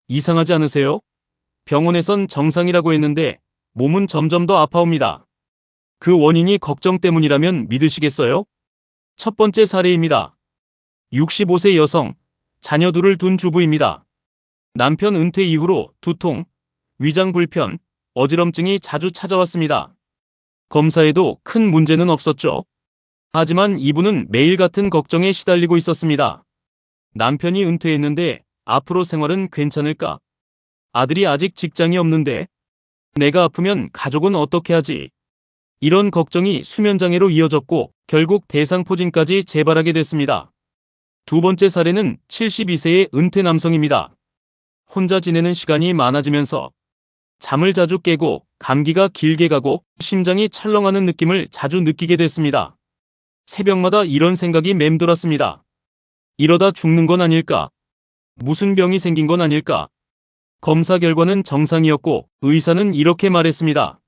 이상하지 않으세요? 병원에선 정상이라고 했는데 몸은 점점 더 아파옵니다. 그 원인이 걱정 때문이라면 믿으시겠어요? 첫 번째 사례입니다. 65세 여성, 자녀 둘을 둔 주부입니다. 남편 은퇴 이후로 두통, 위장 불편, 어지럼증이 자주 찾아왔습니다. 검사에도 큰 문제는 없었죠. 하지만 이분은 매일 같은 걱정에 시달리고 있었습니다. 남편이 은퇴했는데 앞으로 생활은 괜찮을까? 아들이 아직 직장이 없는데 내가 아프면 가족은 어떻게 하지? 이런 걱정이 수면장애로 이어졌고 결국 대상포진까지 재발하게 됐습니다. 두 번째 사례는 72세의 은퇴 남성입니다. 혼자 지내는 시간이 많아지면서 잠을 자주 깨고 감기가 길게 가고 심장이 철렁하는 느낌을 자주 느끼게 됐습니다. 새벽마다 이런 생각이 맴돌았습니다. 이러다 죽는 건 아닐까? 무슨 병이 생긴 건 아닐까? 검사 결과는 정상이었고 의사는 이렇게 말했습니다.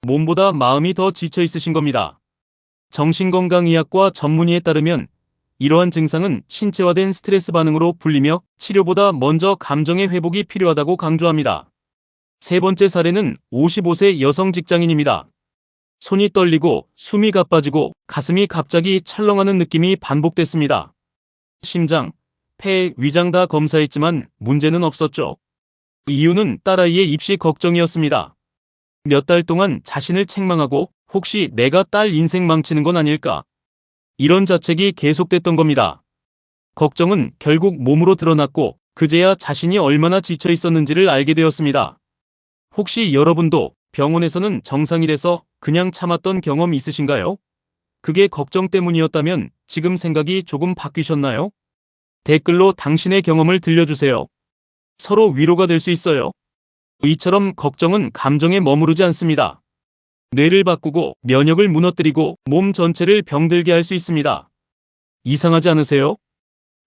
몸보다 마음이 더 지쳐 있으신 겁니다. 정신건강의학과 전문의에 따르면 이러한 증상은 신체화된 스트레스 반응으로 불리며 치료보다 먼저 감정의 회복이 필요하다고 강조합니다. 세 번째 사례는 55세 여성 직장인입니다. 손이 떨리고 숨이 가빠지고 가슴이 갑자기 철렁하는 느낌이 반복됐습니다. 심장, 폐, 위장 다 검사했지만 문제는 없었죠. 이유는 딸아이의 입시 걱정이었습니다. 몇 달 동안 자신을 책망하고 혹시 내가 딸 인생 망치는 건 아닐까? 이런 자책이 계속됐던 겁니다. 걱정은 결국 몸으로 드러났고 그제야 자신이 얼마나 지쳐 있었는지를 알게 되었습니다. 혹시 여러분도 병원에서는 정상이라서 그냥 참았던 경험 있으신가요? 그게 걱정 때문이었다면 지금 생각이 조금 바뀌셨나요? 댓글로 당신의 경험을 들려주세요. 서로 위로가 될 수 있어요. 이처럼 걱정은 감정에 머무르지 않습니다. 뇌를 바꾸고 면역을 무너뜨리고 몸 전체를 병들게 할 수 있습니다. 이상하지 않으세요?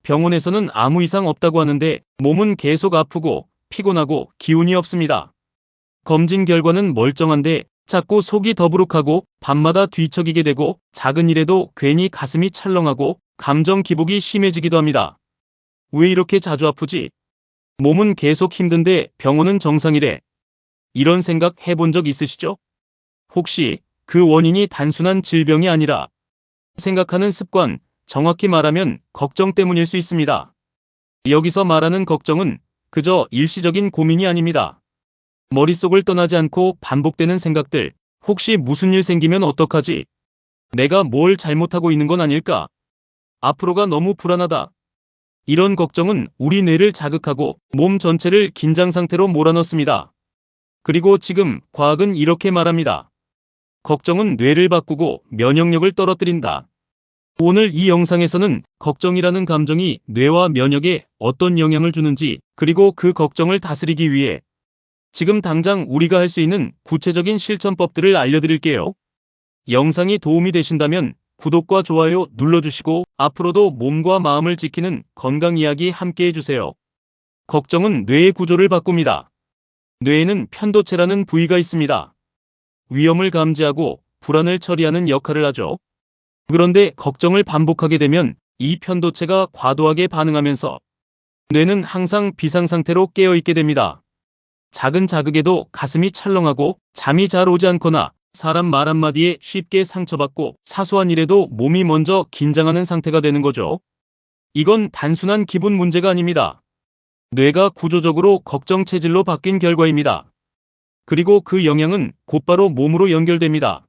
병원에서는 아무 이상 없다고 하는데 몸은 계속 아프고 피곤하고 기운이 없습니다. 검진 결과는 멀쩡한데 자꾸 속이 더부룩하고 밤마다 뒤척이게 되고 작은 일에도 괜히 가슴이 찰렁하고 감정 기복이 심해지기도 합니다. 왜 이렇게 자주 아프지? 몸은 계속 힘든데 병원은 정상이래. 이런 생각 해본 적 있으시죠? 혹시 그 원인이 단순한 질병이 아니라 생각하는 습관, 정확히 말하면 걱정 때문일 수 있습니다. 여기서 말하는 걱정은 그저 일시적인 고민이 아닙니다. 머릿속을 떠나지 않고 반복되는 생각들, 혹시 무슨 일 생기면 어떡하지? 내가 뭘 잘못하고 있는 건 아닐까? 앞으로가 너무 불안하다. 이런 걱정은 우리 뇌를 자극하고 몸 전체를 긴장 상태로 몰아넣습니다. 그리고 지금 과학은 이렇게 말합니다. 걱정은 뇌를 바꾸고 면역력을 떨어뜨린다. 오늘 이 영상에서는 걱정이라는 감정이 뇌와 면역에 어떤 영향을 주는지, 그리고 그 걱정을 다스리기 위해 지금 당장 우리가 할 수 있는 구체적인 실천법들을 알려드릴게요. 영상이 도움이 되신다면 구독과 좋아요 눌러주시고 앞으로도 몸과 마음을 지키는 건강 이야기 함께 해주세요. 걱정은 뇌의 구조를 바꿉니다. 뇌에는 편도체라는 부위가 있습니다. 위험을 감지하고 불안을 처리하는 역할을 하죠. 그런데 걱정을 반복하게 되면 이 편도체가 과도하게 반응하면서 뇌는 항상 비상 상태로 깨어있게 됩니다. 작은 자극에도 가슴이 찰렁하고 잠이 잘 오지 않거나 사람 말 한마디에 쉽게 상처받고 사소한 일에도 몸이 먼저 긴장하는 상태가 되는 거죠. 이건 단순한 기분 문제가 아닙니다. 뇌가 구조적으로 걱정 체질로 바뀐 결과입니다. 그리고 그 영향은 곧바로 몸으로 연결됩니다.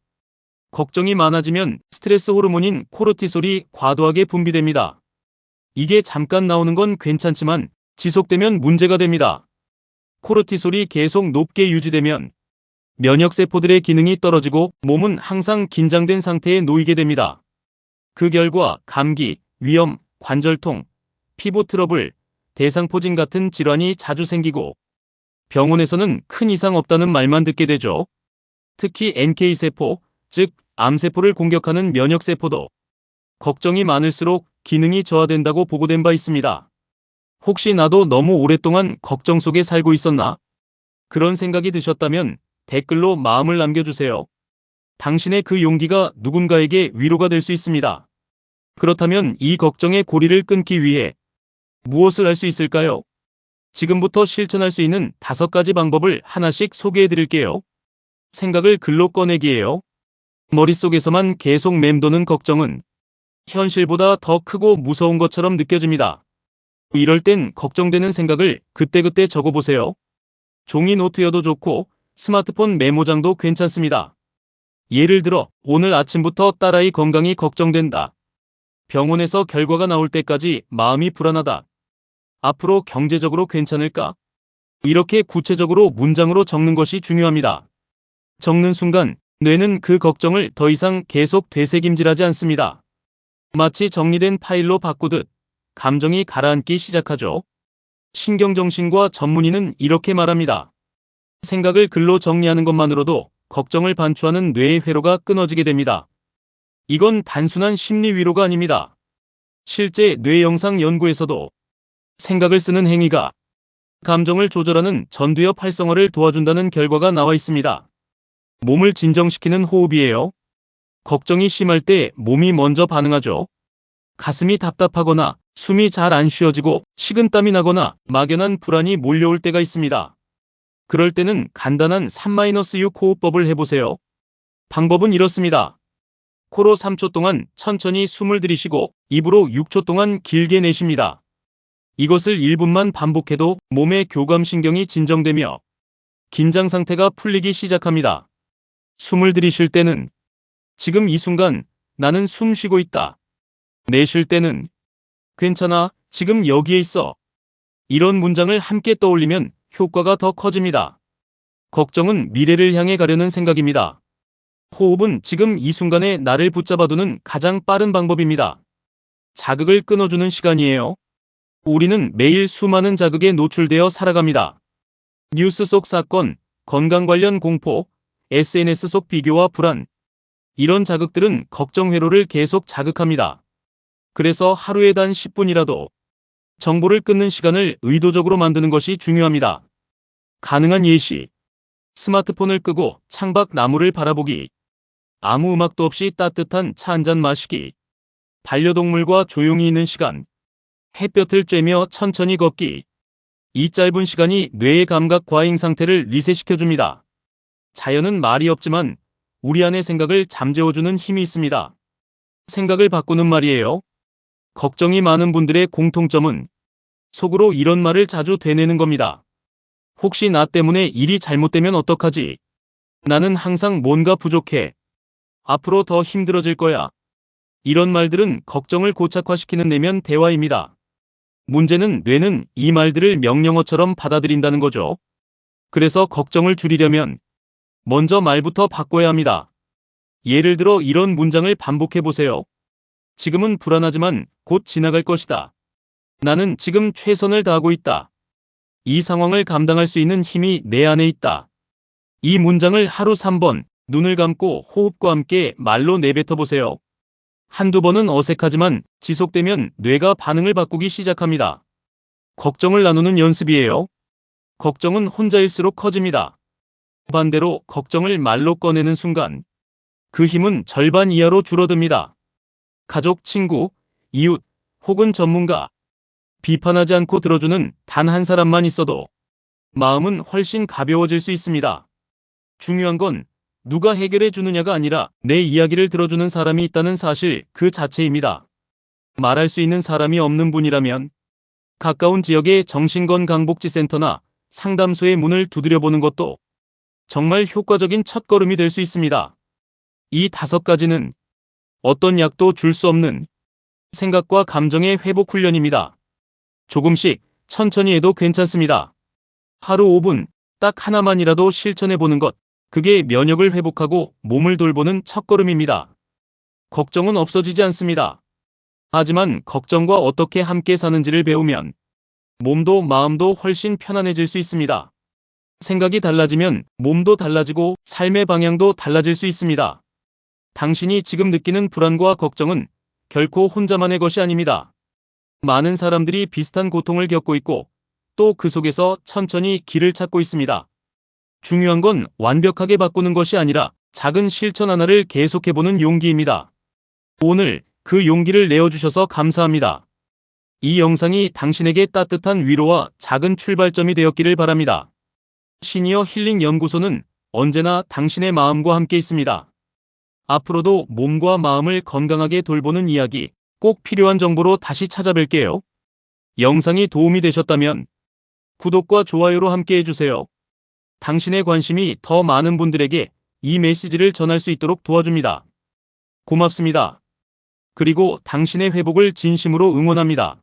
걱정이 많아지면 스트레스 호르몬인 코르티솔이 과도하게 분비됩니다. 이게 잠깐 나오는 건 괜찮지만 지속되면 문제가 됩니다. 코르티솔이 계속 높게 유지되면 면역세포들의 기능이 떨어지고 몸은 항상 긴장된 상태에 놓이게 됩니다. 그 결과 감기, 위염, 관절통, 피부 트러블, 대상포진 같은 질환이 자주 생기고 병원에서는 큰 이상 없다는 말만 듣게 되죠. 특히 NK세포, 즉 암세포를 공격하는 면역세포도 걱정이 많을수록 기능이 저하된다고 보고된 바 있습니다. 혹시 나도 너무 오랫동안 걱정 속에 살고 있었나? 그런 생각이 드셨다면 댓글로 마음을 남겨주세요. 당신의 그 용기가 누군가에게 위로가 될 수 있습니다. 그렇다면 이 걱정의 고리를 끊기 위해 무엇을 할 수 있을까요? 지금부터 실천할 수 있는 5가지 방법을 하나씩 소개해 드릴게요. 생각을 글로 꺼내기예요. 머릿속에서만 계속 맴도는 걱정은 현실보다 더 크고 무서운 것처럼 느껴집니다. 이럴 땐 걱정되는 생각을 그때그때 적어보세요. 종이 노트여도 좋고 스마트폰 메모장도 괜찮습니다. 예를 들어 오늘 아침부터 딸아이 건강이 걱정된다. 병원에서 결과가 나올 때까지 마음이 불안하다. 앞으로 경제적으로 괜찮을까? 이렇게 구체적으로 문장으로 적는 것이 중요합니다. 적는 순간 뇌는 그 걱정을 더 이상 계속 되새김질하지 않습니다. 마치 정리된 파일로 바꾸듯 감정이 가라앉기 시작하죠. 신경정신과 전문의는 이렇게 말합니다. 생각을 글로 정리하는 것만으로도 걱정을 반추하는 뇌의 회로가 끊어지게 됩니다. 이건 단순한 심리 위로가 아닙니다. 실제 뇌 영상 연구에서도 생각을 쓰는 행위가 감정을 조절하는 전두엽 활성화를 도와준다는 결과가 나와 있습니다. 몸을 진정시키는 호흡이에요. 걱정이 심할 때 몸이 먼저 반응하죠. 가슴이 답답하거나 숨이 잘 안 쉬어지고 식은땀이 나거나 막연한 불안이 몰려올 때가 있습니다. 그럴 때는 간단한 3-6 호흡법을 해보세요. 방법은 이렇습니다. 코로 3초 동안 천천히 숨을 들이쉬고 입으로 6초 동안 길게 내쉽니다. 이것을 1분만 반복해도 몸의 교감신경이 진정되며 긴장 상태가 풀리기 시작합니다. 숨을 들이쉴 때는 지금 이 순간 나는 숨 쉬고 있다. 내쉴 때는 괜찮아, 지금 여기에 있어. 이런 문장을 함께 떠올리면 효과가 더 커집니다. 걱정은 미래를 향해 가려는 생각입니다. 호흡은 지금 이 순간에 나를 붙잡아두는 가장 빠른 방법입니다. 자극을 끊어주는 시간이에요. 우리는 매일 수많은 자극에 노출되어 살아갑니다. 뉴스 속 사건, 건강 관련 공포, SNS 속 비교와 불안. 이런 자극들은 걱정 회로를 계속 자극합니다. 그래서 하루에 단 10분이라도 정보를 끊는 시간을 의도적으로 만드는 것이 중요합니다. 가능한 예시. 스마트폰을 끄고 창밖 나무를 바라보기. 아무 음악도 없이 따뜻한 차 한 잔 마시기. 반려동물과 조용히 있는 시간. 햇볕을 쬐며 천천히 걷기. 이 짧은 시간이 뇌의 감각 과잉 상태를 리셋시켜줍니다. 자연은 말이 없지만 우리 안의 생각을 잠재워주는 힘이 있습니다. 생각을 바꾸는 말이에요. 걱정이 많은 분들의 공통점은 속으로 이런 말을 자주 되뇌는 겁니다. 혹시 나 때문에 일이 잘못되면 어떡하지? 나는 항상 뭔가 부족해. 앞으로 더 힘들어질 거야. 이런 말들은 걱정을 고착화시키는 내면 대화입니다. 문제는 뇌는 이 말들을 명령어처럼 받아들인다는 거죠. 그래서 걱정을 줄이려면 먼저 말부터 바꿔야 합니다. 예를 들어 이런 문장을 반복해 보세요. 지금은 불안하지만 곧 지나갈 것이다. 나는 지금 최선을 다하고 있다. 이 상황을 감당할 수 있는 힘이 내 안에 있다. 이 문장을 하루 3번 눈을 감고 호흡과 함께 말로 내뱉어 보세요. 한두 번은 어색하지만 지속되면 뇌가 반응을 바꾸기 시작합니다. 걱정을 나누는 연습이에요. 걱정은 혼자일수록 커집니다. 반대로 걱정을 말로 꺼내는 순간 그 힘은 절반 이하로 줄어듭니다. 가족, 친구, 이웃 혹은 전문가, 비판하지 않고 들어주는 단 한 사람만 있어도 마음은 훨씬 가벼워질 수 있습니다. 중요한 건 누가 해결해 주느냐가 아니라 내 이야기를 들어주는 사람이 있다는 사실 그 자체입니다. 말할 수 있는 사람이 없는 분이라면 가까운 지역의 정신건강복지센터나 상담소의 문을 두드려보는 것도 정말 효과적인 첫걸음이 될 수 있습니다. 이 5가지는 어떤 약도 줄 수 없는 생각과 감정의 회복 훈련입니다. 조금씩 천천히 해도 괜찮습니다. 하루 5분 딱 하나만이라도 실천해 보는 것, 그게 면역을 회복하고 몸을 돌보는 첫걸음입니다. 걱정은 없어지지 않습니다. 하지만 걱정과 어떻게 함께 사는지를 배우면 몸도 마음도 훨씬 편안해질 수 있습니다. 생각이 달라지면 몸도 달라지고 삶의 방향도 달라질 수 있습니다. 당신이 지금 느끼는 불안과 걱정은 결코 혼자만의 것이 아닙니다. 많은 사람들이 비슷한 고통을 겪고 있고 또 그 속에서 천천히 길을 찾고 있습니다. 중요한 건 완벽하게 바꾸는 것이 아니라 작은 실천 하나를 계속해보는 용기입니다. 오늘 그 용기를 내어주셔서 감사합니다. 이 영상이 당신에게 따뜻한 위로와 작은 출발점이 되었기를 바랍니다. 시니어 힐링 연구소는 언제나 당신의 마음과 함께 있습니다. 앞으로도 몸과 마음을 건강하게 돌보는 이야기, 꼭 필요한 정보로 다시 찾아뵐게요. 영상이 도움이 되셨다면 구독과 좋아요로 함께 해주세요. 당신의 관심이 더 많은 분들에게 이 메시지를 전할 수 있도록 도와줍니다. 고맙습니다. 그리고 당신의 회복을 진심으로 응원합니다.